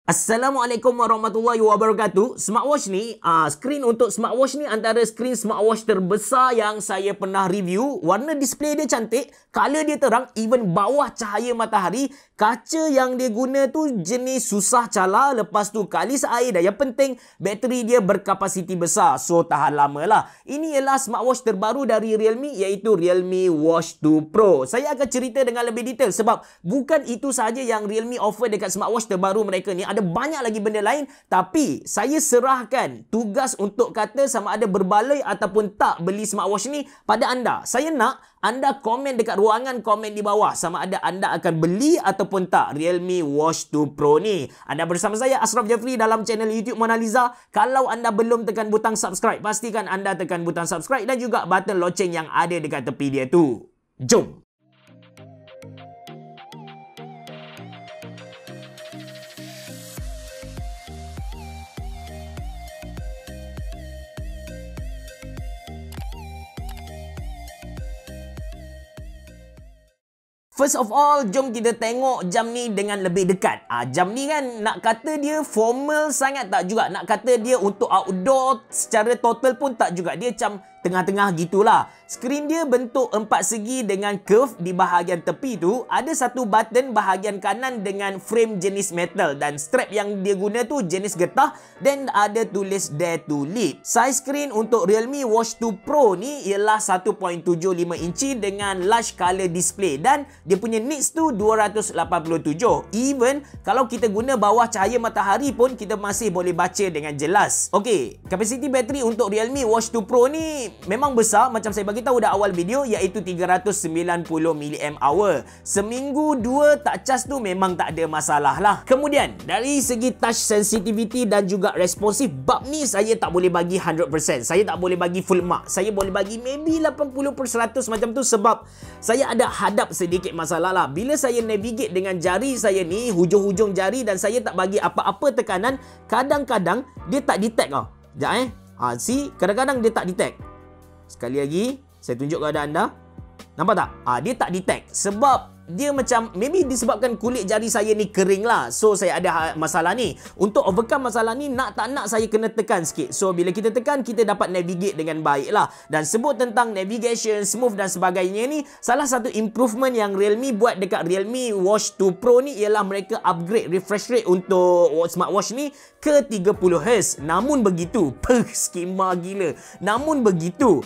Assalamualaikum warahmatullahi wabarakatuh. Smartwatch ni, skrin untuk smartwatch ni antara skrin smartwatch terbesar yang saya pernah review. Warna display dia cantik, color dia terang, even bawah cahaya matahari. Kaca yang dia guna tu jenis susah calar, lepas tu kalis air, dan yang penting bateri dia berkapasiti besar, so tahan lama lah. Ini ialah smartwatch terbaru dari Realme, iaitu Realme Watch 2 Pro. Saya akan cerita dengan lebih detail sebab bukan itu sahaja yang Realme offer dekat smartwatch terbaru mereka ni. Ada banyak lagi benda lain, tapi saya serahkan tugas untuk kata sama ada berbaloi ataupun tak beli smartwatch ni pada anda. Saya nak anda komen dekat ruangan komen di bawah sama ada anda akan beli ataupun tak Realme Watch 2 Pro ni. Anda bersama saya Ashraf Jeffrey dalam channel YouTube Mona Lisa. Kalau anda belum tekan butang subscribe, pastikan anda tekan butang subscribe dan juga button loceng yang ada dekat tepi dia tu. Jom. First of all, jom kita tengok jam ni dengan lebih dekat. Jam ni kan nak kata dia formal sangat tak juga. Nak kata dia untuk outdoor secara total pun tak juga. Dia macam tengah-tengah gitulah. Skrin dia bentuk empat segi dengan curve di bahagian tepi tu. Ada satu button bahagian kanan dengan frame jenis metal. Dan strap yang dia guna tu jenis getah. Dan ada tulis Dare to Lead. Size skrin untuk Realme Watch 2 Pro ni ialah 1.75 inci dengan large color display. Dan dia punya nits tu 287. Even kalau kita guna bawah cahaya matahari pun kita masih boleh baca dengan jelas. Okey, kapasiti bateri untuk Realme Watch 2 Pro ni memang besar macam saya bagi tahu dah awal video, iaitu 390 mAh. Seminggu dua tak cas tu memang tak ada masalah lah. Kemudian dari segi touch sensitivity dan juga responsif, bab ni saya tak boleh bagi 100%. Saya tak boleh bagi full mark. Saya boleh bagi maybe 80% macam tu sebab saya ada hadap sedikit masalah lah. Bila saya navigate dengan jari saya ni, hujung-hujung jari, dan saya tak bagi apa-apa tekanan, kadang-kadang dia tak detect tau. Sekejap see, kadang-kadang dia tak detect. Sekali lagi, saya tunjuk kepada anda. Nampak tak? Dia tak detect. Sebab dia macam, maybe disebabkan kulit jari saya ni kering lah. So, saya ada masalah ni. Untuk overcome masalah ni, nak tak nak saya kena tekan sikit. So, bila kita tekan, kita dapat navigate dengan baik lah. Dan sebut tentang navigation, smooth dan sebagainya ni, salah satu improvement yang Realme buat dekat Realme Watch 2 Pro ni ialah mereka upgrade refresh rate untuk smartwatch ni ke 30Hz. Namun begitu, skema gila. Namun begitu,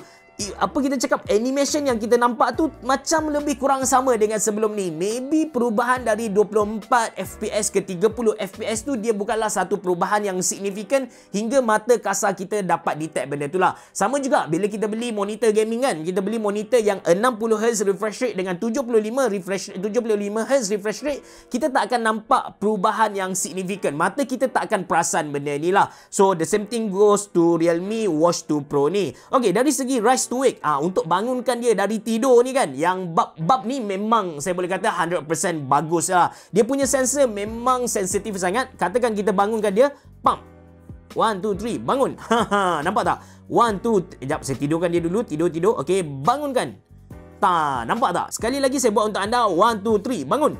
apa kita cakap, animation yang kita nampak tu macam lebih kurang sama dengan sebelum ni. Maybe perubahan dari 24 FPS ke 30 FPS tu dia bukanlah satu perubahan yang signifikan hingga mata kasar kita dapat detect benda tu lah. Sama juga bila kita beli monitor gaming kan, kita beli monitor yang 60Hz refresh rate dengan 75Hz refresh rate, kita tak akan nampak perubahan yang signifikan. Mata kita tak akan perasan benda ni lah. So the same thing goes to Realme Watch 2 Pro ni. Okay, dari segi rise to wake, untuk bangunkan dia dari tidur ni kan, yang bab ni memang saya boleh kata 100% bagus lah. Dia punya sensor memang sensitif sangat. Katakan kita bangunkan dia, pam, 1, 2, 3, bangun. Nampak tak? 1, 2, sekejap saya tidurkan dia dulu. Tidur. Okay, bangunkan. Nampak tak? Sekali lagi saya buat untuk anda. 1, 2, 3, bangun.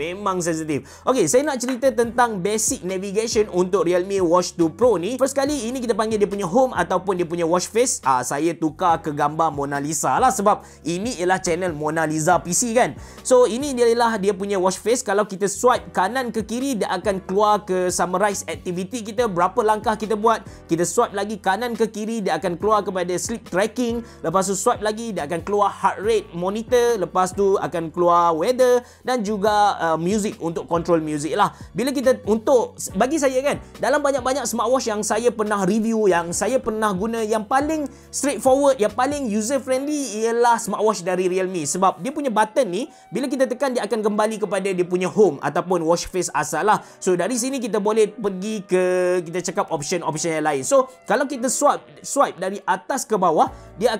Memang sensitif. Okey, saya nak cerita tentang basic navigation untuk Realme Watch 2 Pro ni. First kali ini kita panggil dia punya home ataupun dia punya watch face. Saya tukar ke gambar Mona Lisa lah sebab ini ialah channel Mona Lisa PC kan. So ini ialah dia punya watch face. Kalau kita swipe kanan ke kiri, dia akan keluar ke summarize activity kita, berapa langkah kita buat. Kita swipe lagi kanan ke kiri, dia akan keluar kepada sleep tracking. Lepas tu swipe lagi, dia akan keluar heart rate monitor. Lepas tu akan keluar weather dan juga music untuk control music lah. Bila kita bagi saya kan, dalam banyak-banyak smartwatch yang saya pernah review, yang saya pernah guna, yang paling straightforward, yang paling user friendly ialah smartwatch dari Realme. Sebab dia punya button ni, bila kita tekan dia akan kembali kepada dia punya home ataupun watch face asal lah. So dari sini kita boleh pergi ke, kita cakap option-option yang lain. So kalau kita swipe dari atas ke bawah, dia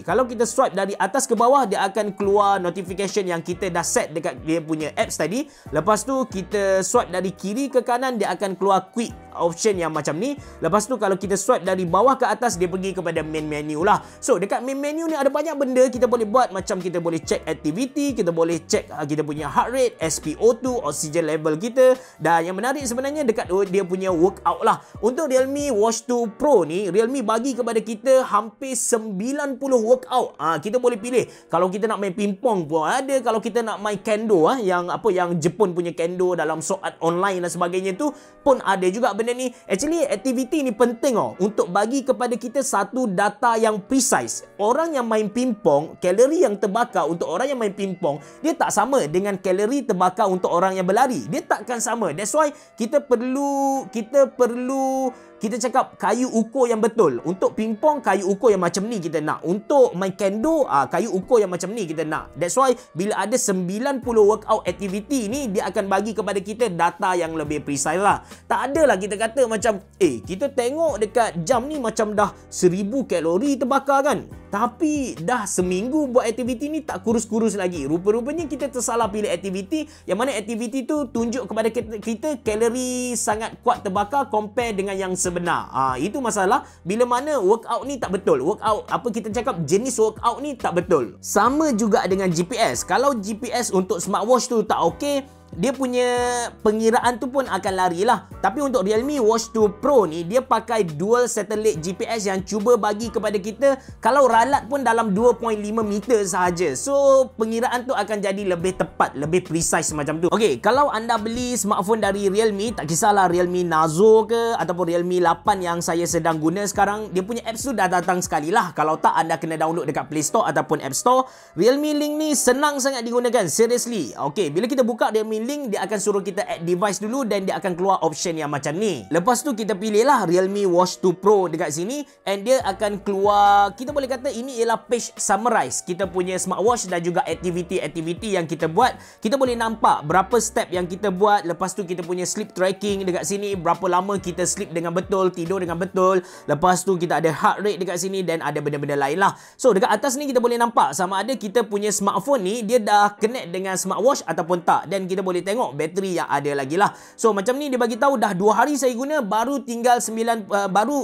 kalau kita swipe dari atas ke bawah, dia akan keluar notification yang kita dah set dekat dia punya apps tadi. Lepas tu kita swipe dari kiri ke kanan, dia akan keluar quick option yang macam ni. Lepas tu kalau kita swipe dari bawah ke atas, dia pergi kepada main menu lah. So dekat main menu ni ada banyak benda kita boleh buat. Macam kita boleh check activity, kita boleh check kita punya heart rate, SpO2, oxygen level kita. Dan yang menarik sebenarnya dekat dia punya workout lah. Untuk Realme Watch 2 Pro ni, Realme bagi kepada kita hampir 90 workout. Kita boleh pilih. Kalau kita nak main pingpong pun ada, kalau kita nak main kendo yang Jepun punya kendo dalam soat online dan sebagainya tu pun ada juga benda ni. Actually activity ni penting untuk bagi kepada kita satu data yang precise. Orang yang main pingpong, kalori yang terbakar untuk orang yang main pingpong dia tak sama dengan kalori terbakar untuk orang yang berlari. Dia takkan sama. That's why kita perlu kita cakap kayu ukur yang betul. Untuk pingpong, kayu ukur yang macam ni kita nak. Untuk main kendo, kayu ukur yang macam ni kita nak. That's why bila ada 90 workout activity ni, dia akan bagi kepada kita data yang lebih precise lah. Tak adalah kita kata macam, kita tengok dekat jam ni macam dah 1000 kalori terbakar kan. Tapi dah seminggu buat aktiviti ni tak kurus-kurus lagi. Rupa-rupanya kita tersalah pilih aktiviti yang mana aktiviti tu tunjuk kepada kita kalori sangat kuat terbakar compare dengan yang sebenar. Itu masalah bila mana workout ni tak betul. Workout kita cakap jenis workout ni tak betul. Sama juga dengan GPS. Kalau GPS untuk smartwatch tu tak okey, dia punya pengiraan tu pun akan lari lah. Tapi untuk Realme Watch 2 Pro ni, dia pakai dual satellite GPS yang cuba bagi kepada kita kalau ralat pun dalam 2.5 meter sahaja. So pengiraan tu akan jadi lebih tepat, lebih precise macam tu. Okey, kalau anda beli smartphone dari Realme, tak kisahlah Realme Nazo ke ataupun Realme 8 yang saya sedang guna sekarang, dia punya apps tu dah datang sekali lah. Kalau tak, anda kena download dekat Play Store ataupun App Store. Realme Link ni senang sangat digunakan, seriously. Okey, bila kita buka Realme Link, dia akan suruh kita add device dulu dan dia akan keluar option yang macam ni. Lepas tu kita pilih lah Realme Watch 2 Pro dekat sini and dia akan keluar, kita boleh kata ini ialah page summarize kita punya smartwatch dan juga activity-activity yang kita buat. Kita boleh nampak berapa step yang kita buat. Lepas tu kita punya sleep tracking dekat sini, berapa lama kita sleep dengan betul, tidur dengan betul. Lepas tu kita ada heart rate dekat sini dan ada benda-benda lain lah. So dekat atas ni kita boleh nampak sama ada kita punya smartphone ni dia dah connect dengan smartwatch ataupun tak, dan kita boleh tengok bateri yang ada lagi lah. So macam ni dia bagi tahu dah 2 hari saya guna, baru tinggal 9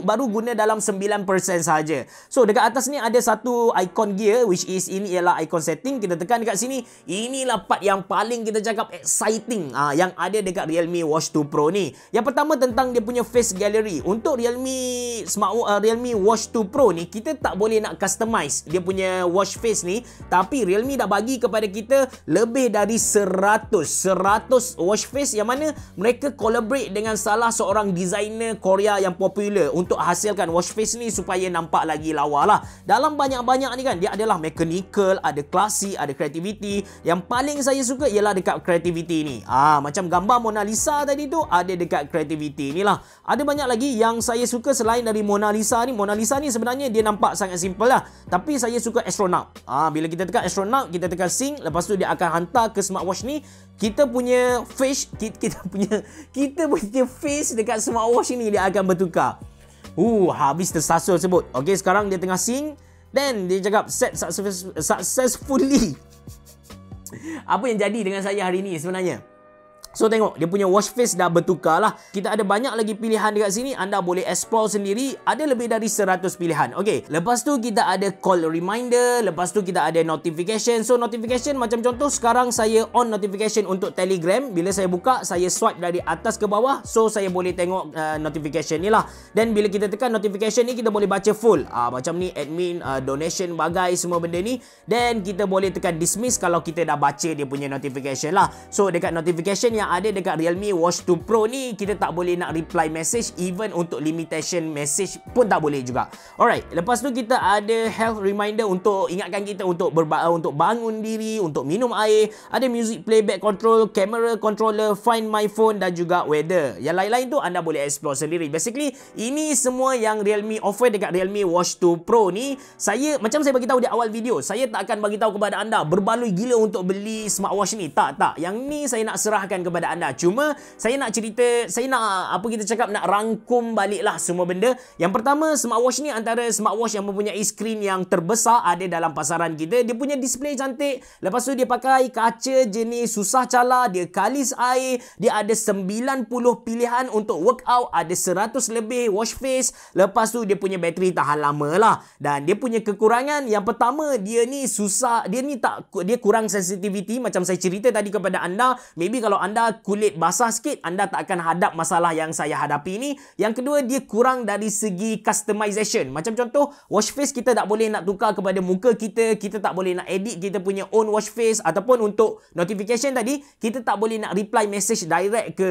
baru guna dalam 9% sahaja. So dekat atas ni ada satu icon gear, which is ini ialah icon setting. Kita tekan dekat sini. Inilah part yang paling kita cakap exciting yang ada dekat Realme Watch 2 Pro ni. Yang pertama tentang dia punya face gallery. Untuk Realme Watch 2 Pro ni, kita tak boleh nak customize dia punya watch face ni, tapi Realme dah bagi kepada kita lebih dari 100 watch face yang mana mereka collaborate dengan salah seorang designer Korea yang popular untuk hasilkan watch face ni supaya nampak lagi lawa lah. Dalam banyak-banyak ni kan, dia adalah mechanical, ada classy, ada creativity. Yang paling saya suka ialah dekat creativity ni. Macam gambar Mona Lisa tadi tu ada dekat creativity ni lah. Ada banyak lagi yang saya suka selain dari Mona Lisa ni. Mona Lisa ni sebenarnya dia nampak sangat simple lah, tapi saya suka astronaut. Bila kita tekan astronaut, kita tekan sync, lepas tu dia akan hantar ke smartwatch ni. Kita punya face face dekat smartwatch ni dia akan bertukar. Habis tersasul sebut. Okey, sekarang dia tengah sync dan dia cakap set successfully. Apa yang jadi dengan saya hari ni sebenarnya? So tengok, dia punya watch face dah bertukar lah. Kita ada banyak lagi pilihan dekat sini. Anda boleh explore sendiri. Ada lebih dari 100 pilihan. Okey, lepas tu kita ada call reminder. Lepas tu kita ada notification. So notification macam contoh sekarang saya on notification untuk Telegram. Bila saya buka, saya swipe dari atas ke bawah. So saya boleh tengok notification ni lah. Dan bila kita tekan notification ni, kita boleh baca full. Macam ni admin, donation, bagai semua benda ni. Dan kita boleh tekan dismiss kalau kita dah baca dia punya notification lah. So dekat notification yang ada dekat Realme Watch 2 Pro ni, kita tak boleh nak reply message, even untuk limitation message pun tak boleh juga. Alright, lepas tu kita ada health reminder untuk ingatkan kita untuk bangun diri, untuk minum air, ada music playback control, camera controller, find my phone dan juga weather. Yang lain-lain tu anda boleh explore sendiri. Basically, ini semua yang Realme offer dekat Realme Watch 2 Pro ni. Macam saya bagi tahu di awal video, saya tak akan bagi tahu kepada anda berbaloi gila untuk beli smartwatch ni. Tak. Yang ni saya nak serahkan kepada anda. Cuma saya nak cerita, saya nak apa kita cakap, nak rangkum baliklah semua benda. Yang pertama, smartwatch ni antara smartwatch yang mempunyai skrin yang terbesar ada dalam pasaran kita. Dia punya display cantik. Lepas tu dia pakai kaca jenis susah calar, dia kalis air, dia ada 90 pilihan untuk workout, ada 100 lebih watch face. Lepas tu dia punya bateri tahan lama lah. Dan dia punya kekurangan yang pertama, dia ni susah, dia kurang sensitivity macam saya cerita tadi kepada anda. Maybe kalau anda kulit basah sikit, anda tak akan hadap masalah yang saya hadapi ni. Yang kedua, dia kurang dari segi customization. Macam contoh, watch face kita tak boleh nak tukar kepada muka kita, kita tak boleh nak edit kita punya own watch face, ataupun untuk notification tadi, kita tak boleh nak reply message direct ke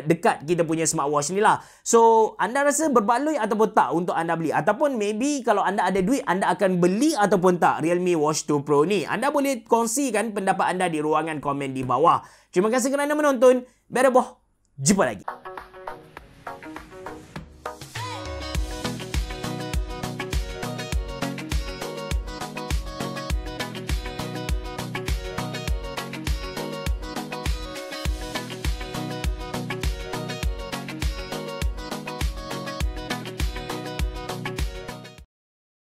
dekat kita punya smartwatch ni lah. So, anda rasa berbaloi ataupun tak untuk anda beli? Ataupun maybe kalau anda ada duit, anda akan beli ataupun tak Realme Watch 2 Pro ni? Anda boleh kongsikan pendapat anda di ruangan komen di bawah. Terima kasih kerana menonton. Bereboh. Jumpa lagi.